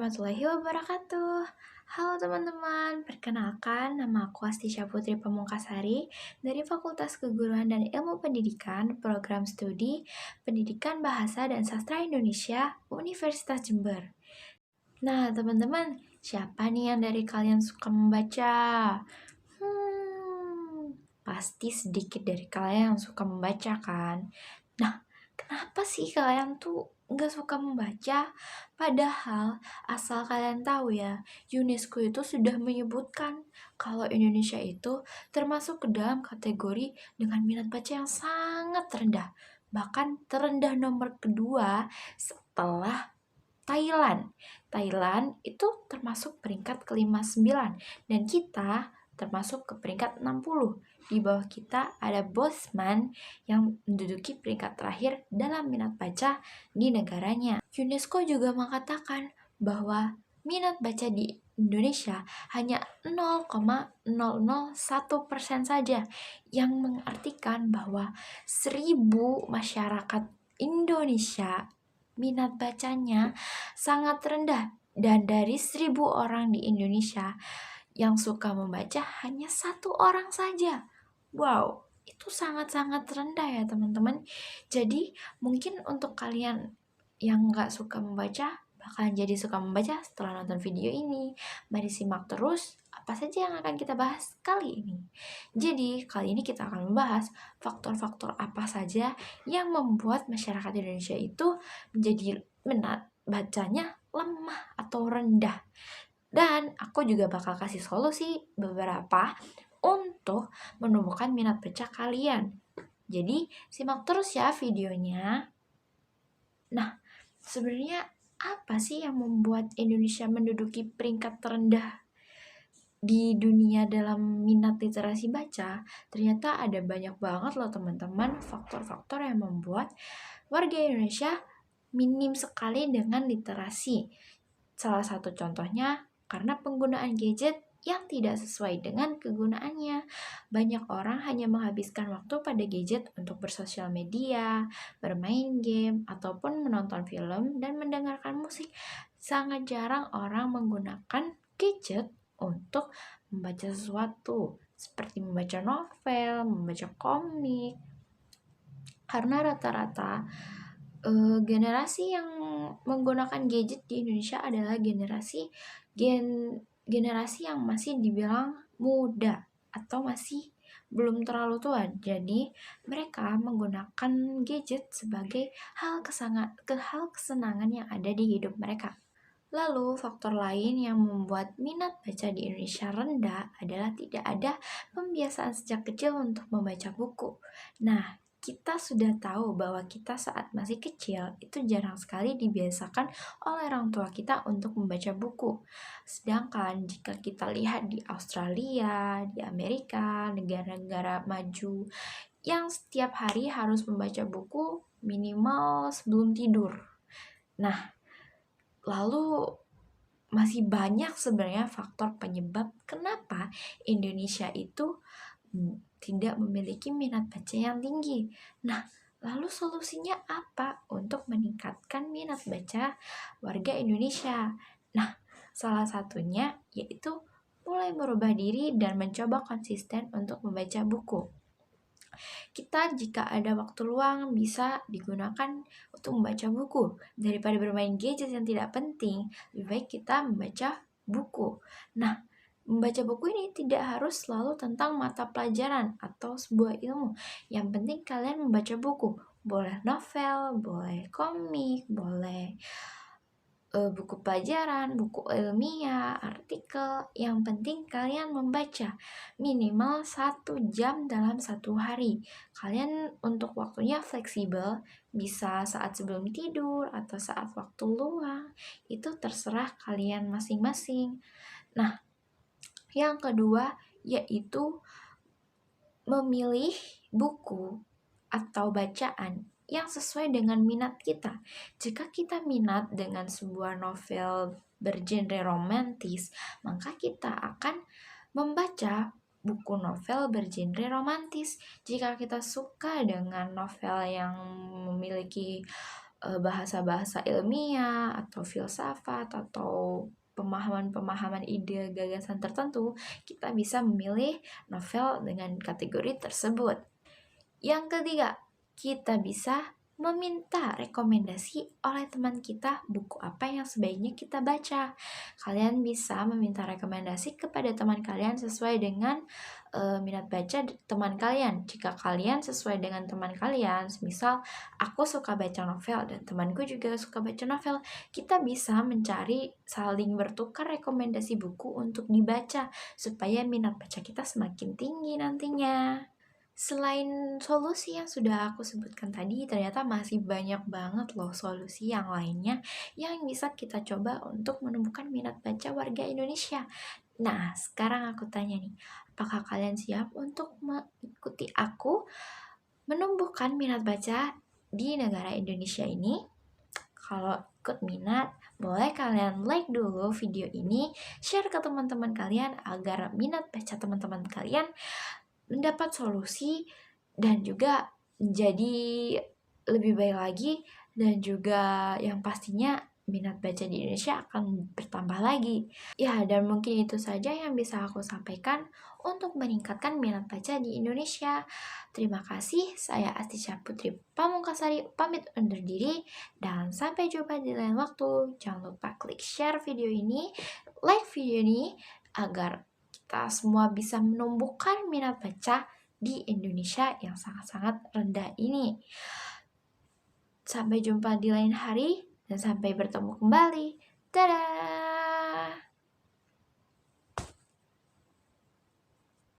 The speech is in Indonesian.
warahmatullahi wabarakatuh. Halo teman-teman, perkenalkan nama aku Astisya Putri Pamungkasari dari Fakultas Keguruan dan Ilmu Pendidikan, Program Studi Pendidikan Bahasa dan Sastra Indonesia, Universitas Jember. Nah, teman-teman, siapa nih yang dari kalian suka membaca? Pasti sedikit dari kalian yang suka membaca kan? Nah, kenapa sih kalian tuh nggak suka membaca? Padahal, asal kalian tahu ya, UNESCO itu sudah menyebutkan kalau Indonesia itu termasuk ke dalam kategori dengan minat baca yang sangat rendah. Bahkan terendah nomor kedua setelah Thailand. Thailand itu termasuk peringkat ke-59 dan kita termasuk ke peringkat 60. Di bawah kita ada Bosman yang menduduki peringkat terakhir dalam minat baca di negaranya. UNESCO juga mengatakan bahwa minat baca di Indonesia hanya 0,001% saja, yang mengartikan bahwa 1.000 masyarakat Indonesia minat bacanya sangat rendah, dan dari 1.000 orang di Indonesia yang suka membaca hanya 1 orang saja. Wow, itu sangat-sangat rendah ya teman-teman. Jadi mungkin untuk kalian yang nggak suka membaca bakalan jadi suka membaca setelah nonton video ini. Mari simak terus apa saja yang akan kita bahas kali ini. Jadi kali ini kita akan membahas faktor-faktor apa saja yang membuat masyarakat Indonesia itu menjadi minat bacanya lemah atau rendah. Dan aku juga bakal kasih solusi beberapa untuk menumbuhkan minat baca kalian. Jadi, simak terus ya videonya. Nah, sebenarnya apa sih yang membuat Indonesia menduduki peringkat terendah di dunia dalam minat literasi baca? Ternyata ada banyak banget loh teman-teman faktor-faktor yang membuat warga Indonesia minim sekali dengan literasi. Salah satu contohnya karena penggunaan gadget yang tidak sesuai dengan kegunaannya. Banyak orang hanya menghabiskan waktu pada gadget untuk bersosial media, bermain game, ataupun menonton film dan mendengarkan musik. Sangat jarang orang menggunakan gadget untuk membaca sesuatu, seperti membaca novel, membaca komik. Karena rata-rata generasi yang menggunakan gadget di Indonesia adalah generasi yang masih dibilang muda atau masih belum terlalu tua. Jadi mereka menggunakan gadget sebagai hal kesenangan yang ada di hidup mereka. Lalu, faktor lain yang membuat minat baca di Indonesia rendah adalah tidak ada pembiasaan sejak kecil untuk membaca buku. Nah, kita sudah tahu bahwa kita saat masih kecil itu jarang sekali dibiasakan oleh orang tua kita untuk membaca buku. Sedangkan jika kita lihat di Australia, di Amerika, negara-negara maju yang setiap hari harus membaca buku minimal sebelum tidur. Nah, lalu masih banyak sebenarnya faktor penyebab kenapa Indonesia itu tidak memiliki minat baca yang tinggi. Nah, lalu solusinya apa untuk meningkatkan minat baca warga Indonesia? Nah, salah satunya yaitu mulai merubah diri dan mencoba konsisten untuk membaca buku. Kita jika ada waktu luang bisa digunakan untuk membaca buku. Daripada bermain gadget yang tidak penting, lebih baik kita membaca buku. Nah, membaca buku ini tidak harus selalu tentang mata pelajaran atau sebuah ilmu. Yang penting kalian membaca buku. Boleh novel, boleh komik, boleh buku pelajaran, buku ilmiah, artikel. Yang penting kalian membaca minimal 1 jam dalam 1 hari. Kalian untuk waktunya fleksibel, bisa saat sebelum tidur atau saat waktu luang. Itu terserah kalian masing-masing. Nah, yang kedua yaitu memilih buku atau bacaan yang sesuai dengan minat kita. Jika kita minat dengan sebuah novel bergenre romantis, maka kita akan membaca buku novel bergenre romantis. Jika kita suka dengan novel yang memiliki bahasa-bahasa ilmiah atau filsafat atau pemahaman-pemahaman ide gagasan tertentu, kita bisa memilih novel dengan kategori tersebut. Yang ketiga, kita bisa meminta rekomendasi oleh teman kita buku apa yang sebaiknya kita baca. Kalian bisa meminta rekomendasi kepada teman kalian sesuai dengan minat baca teman kalian. Jika kalian sesuai dengan teman kalian, misal aku suka baca novel dan temanku juga suka baca novel, kita bisa mencari saling bertukar rekomendasi buku untuk dibaca supaya minat baca kita semakin tinggi nantinya. Selain solusi yang sudah aku sebutkan tadi, ternyata masih banyak banget loh solusi yang lainnya yang bisa kita coba untuk menumbuhkan minat baca warga Indonesia. Nah, sekarang aku tanya nih, apakah kalian siap untuk mengikuti aku menumbuhkan minat baca di negara Indonesia ini? Kalau ikut minat, boleh kalian like dulu video ini, share ke teman-teman kalian agar minat baca teman-teman kalian mendapat solusi dan juga jadi lebih baik lagi, dan juga yang pastinya minat baca di Indonesia akan bertambah lagi. Ya, dan mungkin itu saja yang bisa aku sampaikan untuk meningkatkan minat baca di Indonesia. Terima kasih, saya Astisya Putri Pamungkasari pamit undur diri dan sampai jumpa di lain waktu. Jangan lupa klik share video ini, like video ini agar kita semua bisa menumbuhkan minat baca di Indonesia yang sangat-sangat rendah ini. Sampai jumpa di lain hari dan sampai bertemu kembali. Dadah!